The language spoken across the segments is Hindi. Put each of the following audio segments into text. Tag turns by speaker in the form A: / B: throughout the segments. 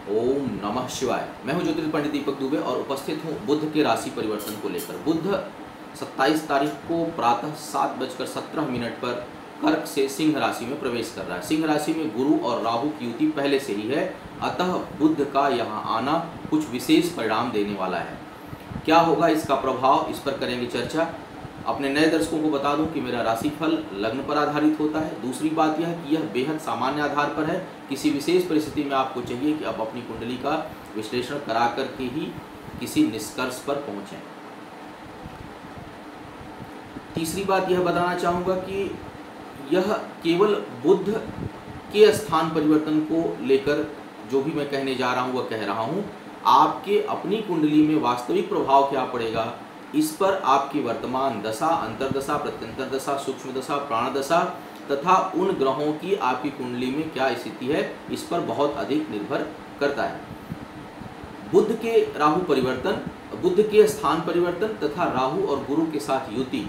A: ओम नमः शिवाय। मैं हूं ज्योतिष पंडित दीपक दुबे और उपस्थित हूं बुध के राशि परिवर्तन को लेकर। बुध 27 तारीख को प्रातः 7:17 पर कर्क से सिंह राशि में प्रवेश कर रहा है। सिंह राशि में गुरु और राहु की युति पहले से ही है, अतः बुध का यहाँ आना कुछ विशेष परिणाम देने वाला है। क्या होगा इसका प्रभाव, इस पर करेंगे चर्चा। अपने नए दर्शकों को बता दूं कि मेरा राशिफल लग्न पर आधारित होता है। दूसरी बात यह कि यह बेहद सामान्य आधार पर है। किसी विशेष परिस्थिति में आपको चाहिए कि आप अपनी कुंडली का विश्लेषण करा करके ही किसी निष्कर्ष पर पहुंचें। तीसरी बात यह बताना चाहूँगा कि यह केवल बुध के स्थान परिवर्तन को लेकर जो भी मैं कहने जा रहा हूँ वह कह रहा हूँ। आपके अपनी कुंडली में वास्तविक प्रभाव क्या पड़ेगा, इस पर आपकी वर्तमान दशा, अंतर्दशा, प्रत्यंतर दशा, सूक्ष्म दशा, प्राण दशा तथा उन ग्रहों की आपकी कुंडली में क्या स्थिति है, इस पर बहुत अधिक निर्भर करता है। बुध के राहु परिवर्तन, बुध के स्थान परिवर्तन तथा राहु और गुरु के साथ युति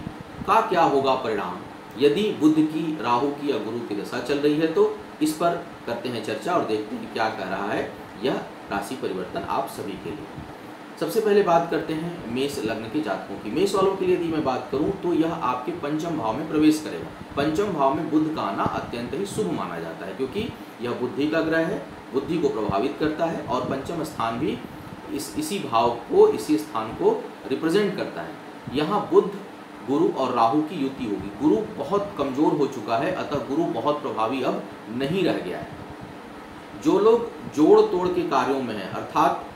A: का क्या होगा परिणाम, यदि बुध की, राहु की या गुरु की दशा चल रही है तो इस पर करते हैं चर्चा और देखते हैं क्या कह रहा है यह राशि परिवर्तन आप सभी के लिए। सबसे पहले बात करते हैं मेष लग्न के जातकों की। मेष वालों के लिए यदि मैं बात करूं तो यह आपके पंचम भाव में प्रवेश करेगा। पंचम भाव में बुध का आना अत्यंत ही शुभ माना जाता है, क्योंकि यह बुद्धि का ग्रह है, बुद्धि को प्रभावित करता है और पंचम स्थान भी इसी भाव को, इसी स्थान को रिप्रेजेंट करता है। यहाँ बुध, गुरु और राहु की युति होगी। गुरु बहुत कमजोर हो चुका है, अतः गुरु बहुत प्रभावी अब नहीं रह गया है। जो लोग जोड़ तोड़ के कार्यों में हैं, अर्थात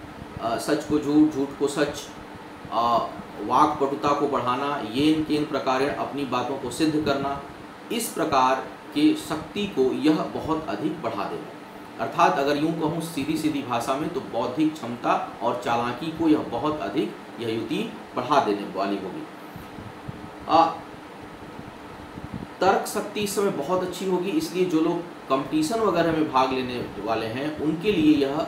A: सच को झूठ, झूठ को सच, वाक पटुता को बढ़ाना, येन केन प्रकार अपनी बातों को सिद्ध करना, इस प्रकार की शक्ति को यह बहुत अधिक बढ़ा देगा। अर्थात अगर यूं कहूँ सीधी सीधी भाषा में तो बौद्धिक क्षमता और चालाकी को यह बहुत अधिक, यह युति बढ़ा देने वाली होगी। तर्क शक्ति इस समय बहुत अच्छी होगी, इसलिए जो लोग कंपटीशन वगैरह में भाग लेने वाले हैं उनके लिए यह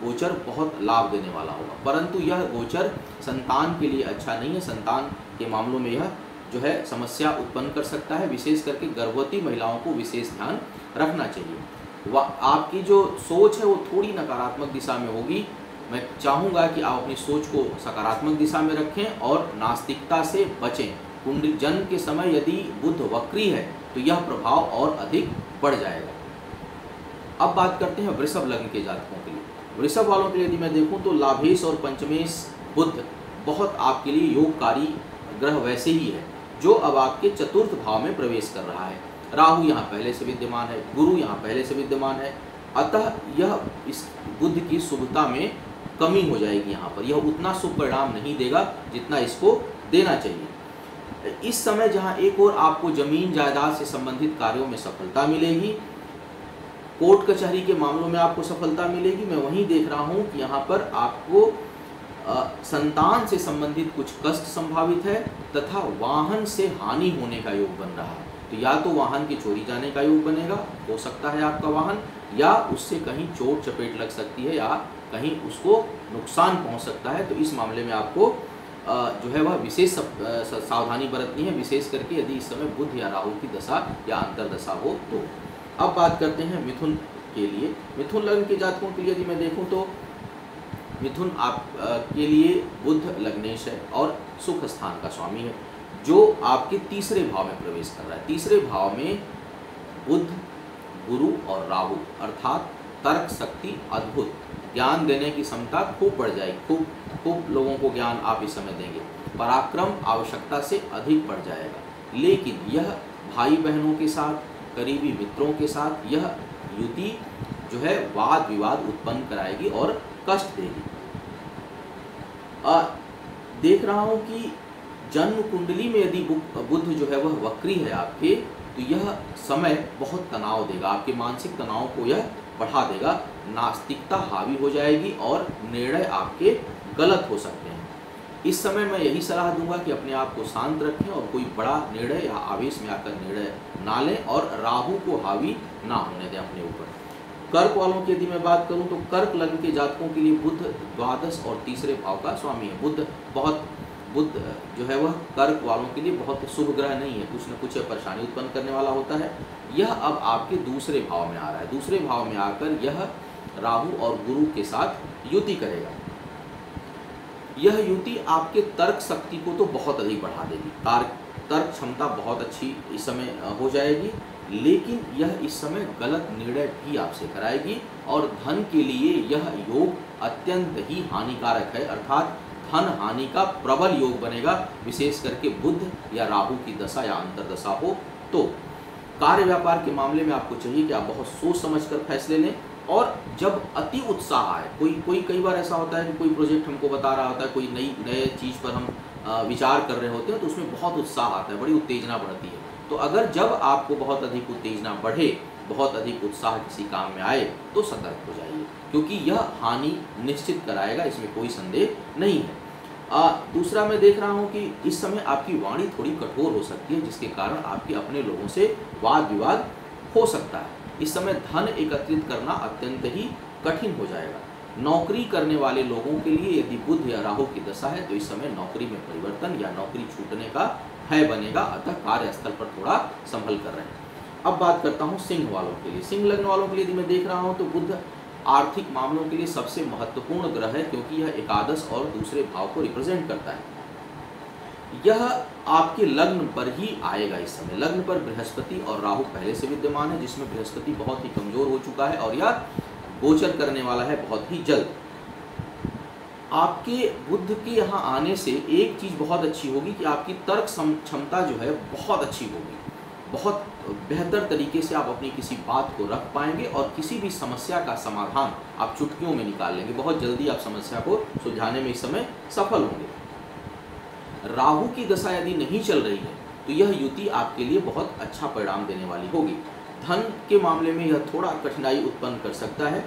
A: गोचर बहुत लाभ देने वाला होगा। परंतु यह गोचर संतान के लिए अच्छा नहीं है। संतान के मामलों में यह जो है समस्या उत्पन्न कर सकता है। विशेष करके गर्भवती महिलाओं को विशेष ध्यान रखना चाहिए। आपकी जो सोच है वो थोड़ी नकारात्मक दिशा में होगी। मैं चाहूँगा कि आप अपनी सोच को सकारात्मक दिशा में रखें और नास्तिकता से बचें। कुंडली जन्म के समय यदि बुध वक्री है तो यह प्रभाव और अधिक बढ़ जाएगा। अब बात करते हैं वृषभ लग्न के जातकों के लिए। वृषभ वालों के लिए यदि मैं देखूं तो लाभेश और पंचमेश बुध बहुत आपके लिए योगकारी ग्रह वैसे ही है, जो अब आपके चतुर्थ भाव में प्रवेश कर रहा है। राहु यहाँ पहले से विद्यमान है, गुरु यहाँ पहले से विद्यमान है, अतः यह इस बुध की शुभता में कमी हो जाएगी। यहाँ पर यह उतना शुभ परिणाम नहीं देगा जितना इसको देना चाहिए। इस समय जहाँ एक और आपको जमीन जायदाद से संबंधित कार्यों में सफलता मिलेगी, कोर्ट कचहरी के मामलों में आपको सफलता मिलेगी, मैं वहीं देख रहा हूँ कि यहाँ पर आपको संतान से संबंधित कुछ कष्ट संभावित है तथा वाहन से हानि होने का योग बन रहा है। तो या तो वाहन के चोरी जाने का योग बनेगा, हो सकता है आपका वाहन, या उससे कहीं चोट चपेट लग सकती है या कहीं उसको नुकसान पहुँच सकता है। तो इस मामले में आपको जो है वह विशेष सावधानी बरतनी है, विशेष करके यदि इस समय बुध या राहु की दशा या अंतर्दशा हो तो। अब बात करते हैं मिथुन के लिए। मिथुन लग्न के जातकों के लिए यदि मैं देखूं तो मिथुन आप के लिए बुध लग्नेश है और सुख स्थान का स्वामी है, जो आपके तीसरे भाव में प्रवेश कर रहा है। तीसरे भाव में बुध, गुरु और राहु, अर्थात तर्क शक्ति अद्भुत, ज्ञान देने की क्षमता खूब बढ़ जाएगी। खूब लोगों को ज्ञान आप इस समय देंगे। पराक्रम आवश्यकता से अधिक बढ़ जाएगा। लेकिन यह भाई बहनों के साथ, करीबी मित्रों के साथ यह युति जो है वाद विवाद उत्पन्न कराएगी और कष्ट देगी। देख रहा हूँ कि जन्म कुंडली में यदि बुध जो है वह वक्री है आपके, तो यह समय बहुत तनाव देगा, आपके मानसिक तनाव को यह बढ़ा देगा। नास्तिकता हावी हो जाएगी और निर्णय आपके गलत हो सकते हैं। इस समय मैं यही सलाह दूंगा कि अपने आप को शांत रखें और कोई बड़ा निर्णय या आवेश में आकर निर्णय ना लें और राहु को हावी ना होने दें अपने ऊपर। कर्क वालों की यदि मैं बात करूं तो कर्क लग्न के जातकों के लिए बुध द्वादश और तीसरे भाव का स्वामी है। बुध जो है वह कर्क वालों के लिए बहुत शुभ ग्रह नहीं है, कुछ न कुछ परेशानी उत्पन्न करने वाला होता है। यह अब आपके दूसरे भाव में आ रहा है। दूसरे भाव में आकर यह राहु और गुरु के साथ युति करेगा। यह युति आपके तर्क शक्ति को तो बहुत अधिक बढ़ा देगी, तर्क क्षमता बहुत अच्छी इस समय हो जाएगी, लेकिन यह इस समय गलत निर्णय भी आपसे कराएगी और धन के लिए यह योग अत्यंत ही हानिकारक है, अर्थात धन हानि का प्रबल योग बनेगा, विशेष करके बुध या राहु की दशा या अंतर्दशा हो तो। कार्य व्यापार के मामले में आपको चाहिए कि आप बहुत सोच समझकर फैसले लें, और जब अति उत्साह आए, कोई कई बार ऐसा होता है कि कोई प्रोजेक्ट हमको बता रहा होता है, कोई नए चीज़ पर हम विचार कर रहे होते हैं, तो उसमें बहुत उत्साह आता है, बड़ी उत्तेजना बढ़ती है। तो अगर जब आपको बहुत अधिक उत्तेजना बढ़े, बहुत अधिक उत्साह किसी काम में आए, तो सतर्क हो जाइए, क्योंकि यह हानि निश्चित कराएगा, इसमें कोई संदेह नहीं है। दूसरा मैं देख रहा हूँ कि इस समय आपकी वाणी थोड़ी कठोर हो सकती है, जिसके कारण आपके अपने लोगों से वाद विवाद हो सकता है। इस समय धन एकत्रित करना अत्यंत ही कठिन हो जाएगा। नौकरी करने वाले लोगों के लिए यदि बुध या राहु की दशा है तो इस समय नौकरी में परिवर्तन या नौकरी छूटने का भय बनेगा, अतः कार्यस्थल पर थोड़ा संभल कर रहें। अब बात करता हूँ सिंह वालों के लिए। सिंह लग्न वालों के लिए यदि मैं देख रहा हूँ तो बुध आर्थिक मामलों के लिए सबसे महत्वपूर्ण ग्रह है, क्योंकि यह एकादश और दूसरे भाव को रिप्रेजेंट करता है। यह आपके लग्न पर ही आएगा। इस समय लग्न पर बृहस्पति और राहु पहले से विद्यमान है, जिसमें बृहस्पति बहुत ही कमजोर हो चुका है और यह गोचर करने वाला है बहुत ही जल्द। आपके बुध के यहाँ आने से एक चीज़ बहुत अच्छी होगी कि आपकी तर्क क्षमता जो है बहुत अच्छी होगी, बहुत बेहतर तरीके से आप अपनी किसी बात को रख पाएंगे और किसी भी समस्या का समाधान आप चुटकियों में निकाल लेंगे। बहुत जल्दी आप समस्या को सुलझाने में इस समय सफल होंगे। राहु की दशा यदि नहीं चल रही है तो यह युति आपके लिए बहुत अच्छा परिणाम देने वाली होगी। धन के मामले में यह थोड़ा कठिनाई उत्पन्न कर सकता है,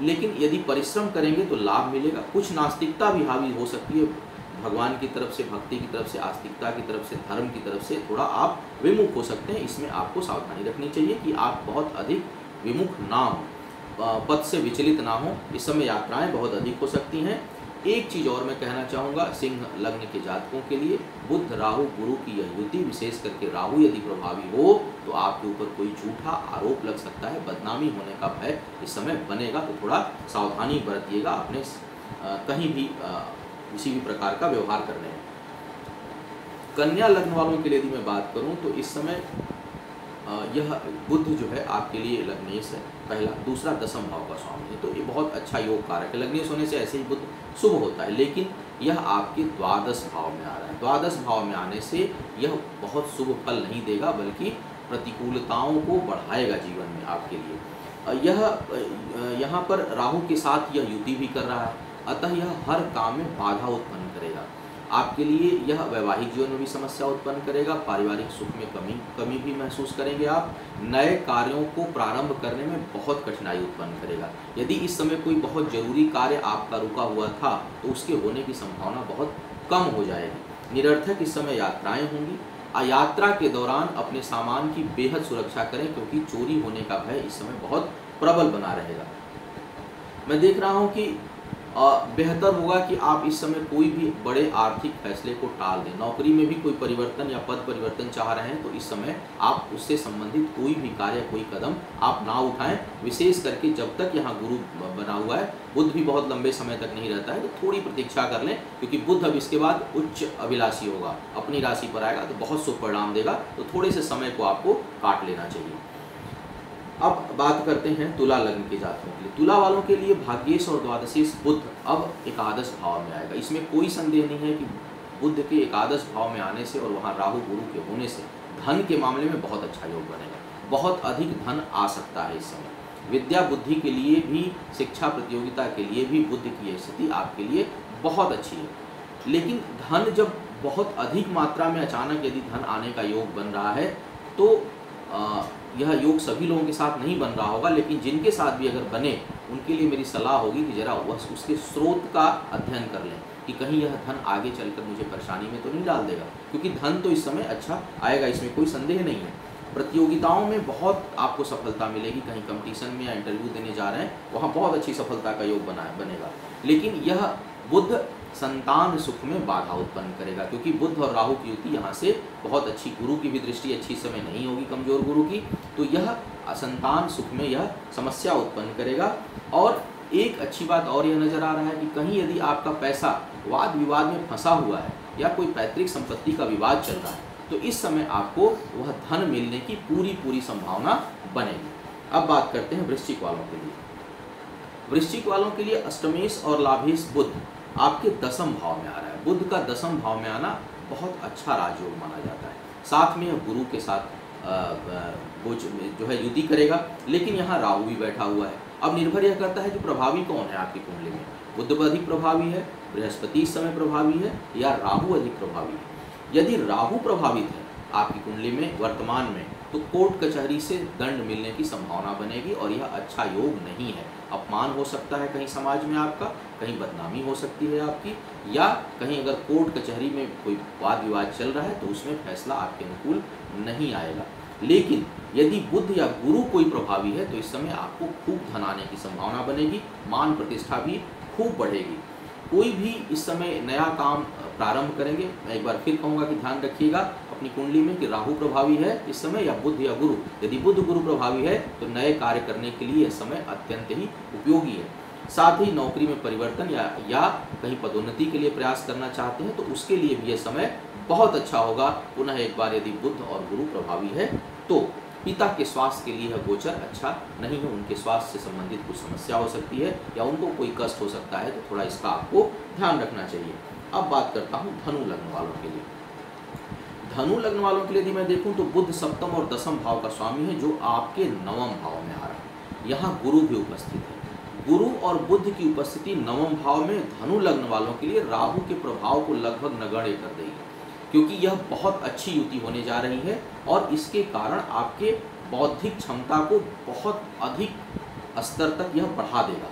A: लेकिन यदि परिश्रम करेंगे तो लाभ मिलेगा। कुछ नास्तिकता भी हावी हो सकती है, भगवान की तरफ से, भक्ति की तरफ से, आस्तिकता की तरफ से, धर्म की तरफ से थोड़ा आप विमुख हो सकते हैं। इसमें आपको सावधानी रखनी चाहिए कि आप बहुत अधिक विमुख ना हो, पथ से विचलित ना हो। इस समय यात्राएं बहुत अधिक हो सकती हैं। एक चीज़ और मैं कहना चाहूँगा सिंह लग्न के जातकों के लिए, बुध राहु गुरु की यह युति, विशेष करके राहु यदि प्रभावी हो तो आपके ऊपर कोई झूठा आरोप लग सकता है, बदनामी होने का भय इस समय बनेगा। तो थोड़ा सावधानी बरतिएगा अपने कहीं भी किसी भी प्रकार का व्यवहार करने में। कन्या लग्न वालों के लिए यदि मैं बात करूं तो इस समय यह बुध जो है आपके लिए लग्नेश है, पहला, दूसरा दशम भाव का स्वामी है, तो ये बहुत अच्छा योग कारक है। लग्नेश होने से ऐसे ही बुध शुभ होता है, लेकिन यह आपके द्वादश भाव में आ रहा है। द्वादश भाव में आने से यह बहुत शुभ फल नहीं देगा, बल्कि प्रतिकूलताओं को बढ़ाएगा जीवन में आपके लिए। यह यहाँ पर राहु के साथ यह युति भी कर रहा है, अतः यह हर काम में बाधा उत्पन्न करेगा आपके लिए। यह वैवाहिक जीवन में भी समस्या उत्पन्न करेगा, पारिवारिक सुख में कमी भी महसूस करेंगे आप। नए कार्यों को प्रारंभ करने में बहुत कठिनाई उत्पन्न करेगा। यदि इस समय कोई बहुत जरूरी कार्य आपका रुका हुआ था तो उसके होने की संभावना बहुत कम हो जाएगी। निरर्थक इस समय यात्राएं होंगी। यात्रा के दौरान अपने सामान की बेहद सुरक्षा करें, क्योंकि चोरी होने का भय इस समय बहुत प्रबल बना रहेगा। मैं देख रहा हूँ कि बेहतर होगा कि आप इस समय कोई भी बड़े आर्थिक फैसले को टाल दें। नौकरी में भी कोई परिवर्तन या पद परिवर्तन चाह रहे हैं तो इस समय आप उससे संबंधित कोई भी कार्य, कोई कदम आप ना उठाएं, विशेष करके जब तक यहाँ गुरु बना हुआ है। बुध भी बहुत लंबे समय तक नहीं रहता है, तो थोड़ी प्रतीक्षा कर लें, क्योंकि बुध अब इसके बाद उच्च अभिलाषी होगा, अपनी राशि पर आएगा तो बहुत शुभ परिणाम देगा, तो थोड़े से समय को आपको काट लेना चाहिए। अब बात करते हैं तुला लग्न के जातकों के लिए। तुला वालों के लिए भाग्येश और द्वादशीश बुध अब एकादश भाव में आएगा। इसमें कोई संदेह नहीं है कि बुध के एकादश भाव में आने से और वहाँ राहु गुरु के होने से धन के मामले में बहुत अच्छा योग बनेगा। बहुत अधिक धन आ सकता है इस समय। विद्या बुद्धि के लिए भी, शिक्षा प्रतियोगिता के लिए भी बुध की यह स्थिति आपके लिए बहुत अच्छी है। लेकिन धन जब बहुत अधिक मात्रा में अचानक यदि धन आने का योग बन रहा है तो यह योग सभी लोगों के साथ नहीं बन रहा होगा, लेकिन जिनके साथ भी अगर बने उनके लिए मेरी सलाह होगी कि जरा वह उसके स्रोत का अध्ययन कर लें कि कहीं यह धन आगे चलकर मुझे परेशानी में तो नहीं डाल देगा, क्योंकि धन तो इस समय अच्छा आएगा, इसमें कोई संदेह नहीं है। प्रतियोगिताओं में बहुत आपको सफलता मिलेगी। कहीं कंपटीशन में या इंटरव्यू देने जा रहे हैं, वहाँ बहुत अच्छी सफलता का योग बनेगा। लेकिन यह बुध संतान सुख में बाधा उत्पन्न करेगा, क्योंकि बुध और राहु की युति यहाँ से बहुत अच्छी, गुरु की भी दृष्टि अच्छी समय नहीं होगी कमजोर गुरु की, तो यह संतान सुख में यह समस्या उत्पन्न करेगा। और एक अच्छी बात और यह नजर आ रहा है कि कहीं यदि आपका पैसा वाद विवाद में फंसा हुआ है या कोई पैतृक संपत्ति का विवाद चल रहा है, तो इस समय आपको वह धन मिलने की पूरी संभावना बनेगी। अब बात करते हैं वृश्चिक वालों के लिए। वृश्चिक वालों के लिए अष्टमेश और लाभेश बुध आपके दसम भाव में आ रहा है। बुध का दसम भाव में आना बहुत अच्छा राजयोग माना जाता है। साथ में यह गुरु के साथ जो है युति करेगा, लेकिन यहाँ राहु भी बैठा हुआ है। अब निर्भर यह करता है कि प्रभावी कौन है आपकी कुंडली में, बुध अधिक प्रभावी है, बृहस्पति इस समय प्रभावी है, या राहु अधिक प्रभावी है। यदि राहु प्रभावित है आपकी कुंडली में वर्तमान में, तो कोर्ट कचहरी से दंड मिलने की संभावना बनेगी और यह अच्छा योग नहीं है। अपमान हो सकता है कहीं समाज में आपका, कहीं बदनामी हो सकती है आपकी, या कहीं अगर कोर्ट कचहरी में कोई वाद विवाद चल रहा है तो उसमें फैसला आपके अनुकूल नहीं आएगा। लेकिन यदि बुध या गुरु कोई प्रभावी है तो इस समय आपको खूब धन आने की संभावना बनेगी, मान प्रतिष्ठा भी खूब बढ़ेगी। कोई भी इस समय नया काम प्रारंभ करेंगे, मैं एक बार फिर कहूँगा कि ध्यान रखिएगा अपनी कुंडली में कि राहु प्रभावी है इस समय या बुध या गुरु। यदि बुध गुरु प्रभावी है तो नए कार्य करने के लिए यह समय अत्यंत ही उपयोगी है। साथ ही नौकरी में परिवर्तन या कहीं पदोन्नति के लिए प्रयास करना चाहते हैं तो उसके लिए भी यह समय बहुत अच्छा होगा। पुनः एक बार यदि बुध और गुरु प्रभावी है तो पिता के स्वास्थ्य के लिए यह गोचर अच्छा नहीं है, उनके स्वास्थ्य से संबंधित कुछ समस्या हो सकती है या उनको कोई कष्ट हो सकता है, तो थोड़ा इसका आपको ध्यान रखना चाहिए। अब बात करता हूँ धनु लग्न वालों के लिए। धनु लग्न वालों के लिए यदि मैं देखूँ तो बुध सप्तम और दसम भाव का स्वामी है, जो आपके नवम भाव में आ रहा है। यहाँ गुरु भी उपस्थित है। गुरु और बुध की उपस्थिति नवम भाव में धनु लग्न वालों के लिए राहु के प्रभाव को लगभग नगण्य कर देगी, क्योंकि यह बहुत अच्छी युति होने जा रही है और इसके कारण आपके बौद्धिक क्षमता को बहुत अधिक स्तर तक यह बढ़ा देगा।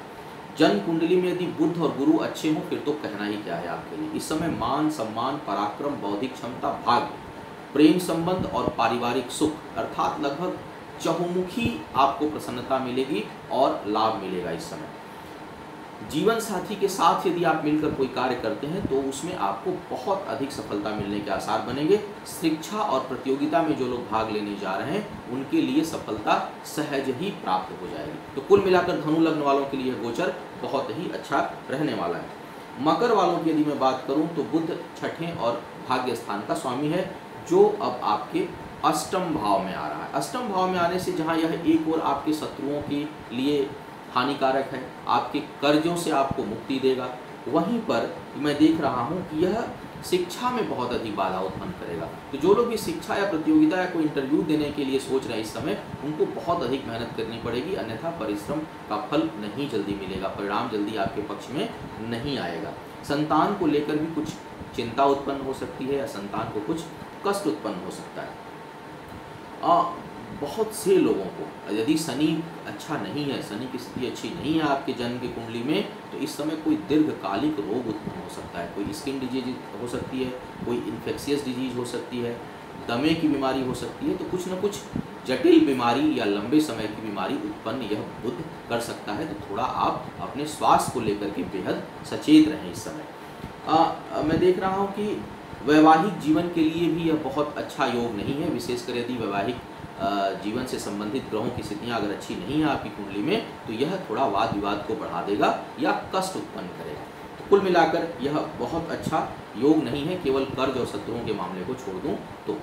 A: जन्म कुंडली में यदि बुध और गुरु अच्छे हों फिर तो कहना ही क्या है आपके लिए। इस समय मान सम्मान, पराक्रम, बौद्धिक क्षमता, भाग्य, प्रेम संबंध और पारिवारिक सुख अर्थात लगभग चहुमुखी आपको प्रसन्नता मिलेगी और लाभ मिलेगा। इस समय जीवन साथी के साथ यदि आप मिलकर कोई कार्य करते हैं तो उसमें आपको बहुत अधिक सफलता मिलने के आसार बनेंगे। शिक्षा और प्रतियोगिता में जो लोग भाग लेने जा रहे हैं उनके लिए सफलता सहज ही प्राप्त हो जाएगी। तो कुल मिलाकर धनु लग्न वालों के लिए गोचर बहुत ही अच्छा रहने वाला है। मकर वालों की यदि मैं बात करूं तो बुध छठे और भाग्य स्थान का स्वामी है, जो अब आपके अष्टम भाव में आ रहा है। अष्टम भाव में आने से जहाँ यह एक और आपके शत्रुओं के लिए हानिकारक है, आपके कर्जों से आपको मुक्ति देगा, वहीं पर मैं देख रहा हूं कि यह शिक्षा में बहुत अधिक बाधा उत्पन्न करेगा। तो जो लोग भी शिक्षा या प्रतियोगिता या कोई इंटरव्यू देने के लिए सोच रहे हैं इस समय, उनको बहुत अधिक मेहनत करनी पड़ेगी, अन्यथा परिश्रम का फल नहीं जल्दी मिलेगा, परिणाम जल्दी आपके पक्ष में नहीं आएगा। संतान को लेकर भी कुछ चिंता उत्पन्न हो सकती है या संतान को कुछ कष्ट उत्पन्न हो सकता है। बहुत से लोगों को यदि शनि अच्छा नहीं है, शनि की स्थिति अच्छी नहीं है आपके जन्म की कुंडली में, तो इस समय कोई दीर्घकालिक रोग उत्पन्न हो सकता है। कोई स्किन डिजीज हो सकती है, कोई इन्फेक्शियस डिजीज हो सकती है, दमे की बीमारी हो सकती है। तो कुछ न कुछ जटिल बीमारी या लंबे समय की बीमारी उत्पन्न यह बुध कर सकता है। तो थोड़ा आप अपने स्वास्थ्य को लेकर के बेहद सचेत रहें इस समय। मैं देख रहा हूँ कि वैवाहिक जीवन के लिए भी यह बहुत अच्छा योग नहीं है, विशेषकर यदि वैवाहिक जीवन से संबंधित ग्रहों की स्थितियाँ अगर अच्छी नहीं है आपकी कुंडली में, तो यह थोड़ा वाद विवाद को बढ़ा देगा या कष्ट उत्पन्न करेगा। तो कुल मिलाकर यह बहुत अच्छा योग नहीं है, केवल कर्ज और शत्रुओं के मामले को छोड़ दूं तो।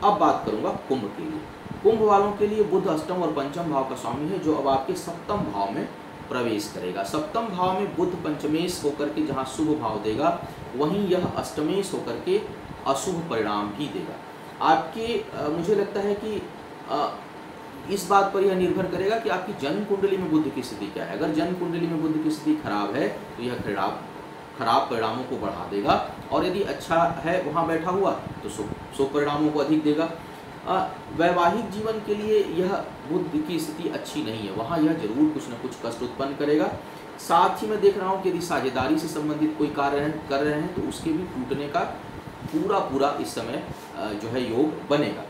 A: अब बात करूंगा कुंभ के लिए। कुंभ वालों के लिए बुध अष्टम और पंचम भाव का स्वामी है, जो अब आपके सप्तम भाव में प्रवेश करेगा। सप्तम भाव में बुध पंचमेश होकर के जहाँ शुभ भाव देगा, वहीं यह अष्टमेश होकर के अशुभ परिणाम भी देगा आपके। मुझे लगता है कि इस बात पर यह निर्भर करेगा कि आपकी जन्म कुंडली में बुध की स्थिति क्या है। अगर जन्म कुंडली में बुध की स्थिति खराब है तो यह खराब परिणामों को बढ़ा देगा, और यदि अच्छा है वहाँ बैठा हुआ तो शुभ परिणामों को अधिक देगा। वैवाहिक जीवन के लिए यह बुध की स्थिति अच्छी नहीं है, वहाँ यह जरूर कुछ न कुछ कष्ट उत्पन्न करेगा। साथ ही मैं देख रहा हूँ कि यदि साझेदारी से संबंधित कोई कार्य कर रहे हैं तो उसके भी टूटने का पूरा इस समय जो है योग बनेगा।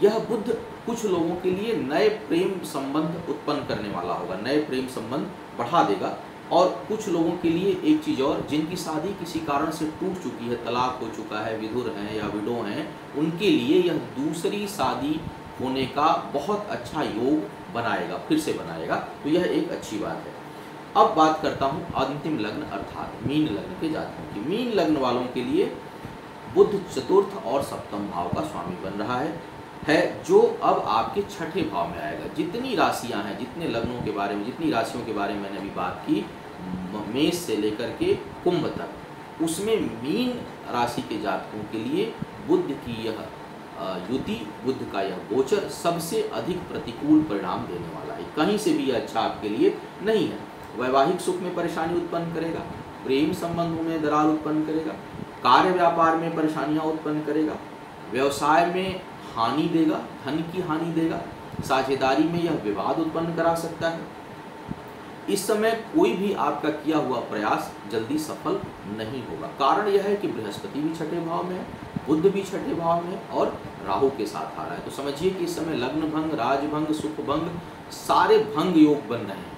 A: यह बुध कुछ लोगों के लिए नए प्रेम संबंध उत्पन्न करने वाला होगा, नए प्रेम संबंध बढ़ा देगा। और कुछ लोगों के लिए एक चीज़ और, जिनकी शादी किसी कारण से टूट चुकी है, तलाक हो चुका है, विधुर हैं या विडो हैं, उनके लिए यह दूसरी शादी होने का बहुत अच्छा योग बनाएगा, फिर से बनाएगा। तो यह एक अच्छी बात है। अब बात करता हूँ अंतिम लग्न अर्थात मीन लग्न के जातकों की। मीन लग्न वालों के लिए बुध चतुर्थ और सप्तम भाव का स्वामी बन रहा है जो अब आपके छठे भाव में आएगा। जितनी राशियां हैं, जितने लग्नों के बारे में, जितनी राशियों के बारे में मैंने अभी बात की, मेष से लेकर के कुंभ तक, उसमें मीन राशि के जातकों के लिए बुध की यह युति, बुध का यह गोचर सबसे अधिक प्रतिकूल परिणाम देने वाला है। कहीं से भी अच्छा आपके लिए नहीं है। वैवाहिक सुख में परेशानी उत्पन्न करेगा, प्रेम संबंधों में दरार उत्पन्न करेगा, कार्य व्यापार में परेशानियां उत्पन्न करेगा, व्यवसाय में हानि देगा, धन की हानि देगा, साझेदारी में यह विवाद उत्पन्न करा सकता है। इस समय कोई भी आपका किया हुआ प्रयास जल्दी सफल नहीं होगा। कारण यह है कि बृहस्पति भी छठे भाव में है, बुध भी छठे भाव में है और राहु के साथ आ रहा है। तो समझिए कि इस समय लग्न भंग, राजभंग, सुख भंग, सारे भंग योग बन रहे हैं।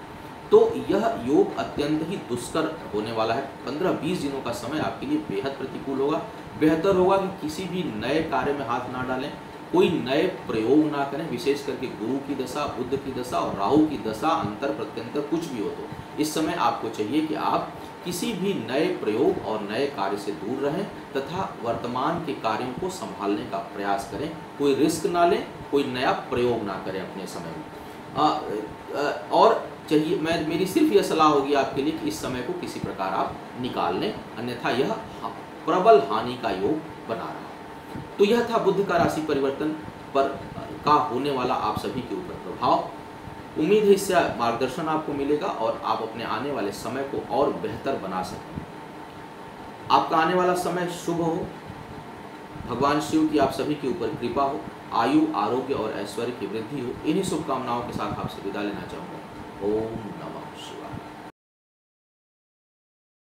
A: तो यह योग अत्यंत ही दुष्कर होने वाला है। 15-20 दिनों का समय आपके लिए बेहद प्रतिकूल होगा। बेहतर होगा कि किसी भी नए कार्य में हाथ ना डालें, कोई नए प्रयोग ना करें, विशेष करके गुरु की दशा, बुध की दशा और राहु की दशा, अंतर प्रत्यंतर कुछ भी हो तो इस समय आपको चाहिए कि आप किसी भी नए प्रयोग और नए कार्य से दूर रहें तथा वर्तमान के कार्यों को संभालने का प्रयास करें। कोई रिस्क ना लें, कोई नया प्रयोग ना करें अपने समय में। और चाहिए, मेरी सिर्फ यह सलाह होगी आपके लिए कि इस समय को किसी प्रकार आप निकाल लें, अन्यथा यह प्रबल हानि का योग बना रहा है। तो यह था बुध का राशि परिवर्तन पर का होने वाला आप सभी के ऊपर प्रभाव। उम्मीद है इससे मार्गदर्शन आपको मिलेगा और आप अपने आने वाले समय को और बेहतर बना सकें। आपका आने वाला समय शुभ हो, भगवान शिव की आप सभी के ऊपर कृपा हो, आयु, आरोग्य और ऐश्वर्य की वृद्धि हो। इन्हीं शुभकामनाओं के साथ आपसे विदा लेना चाहूँगा। ओम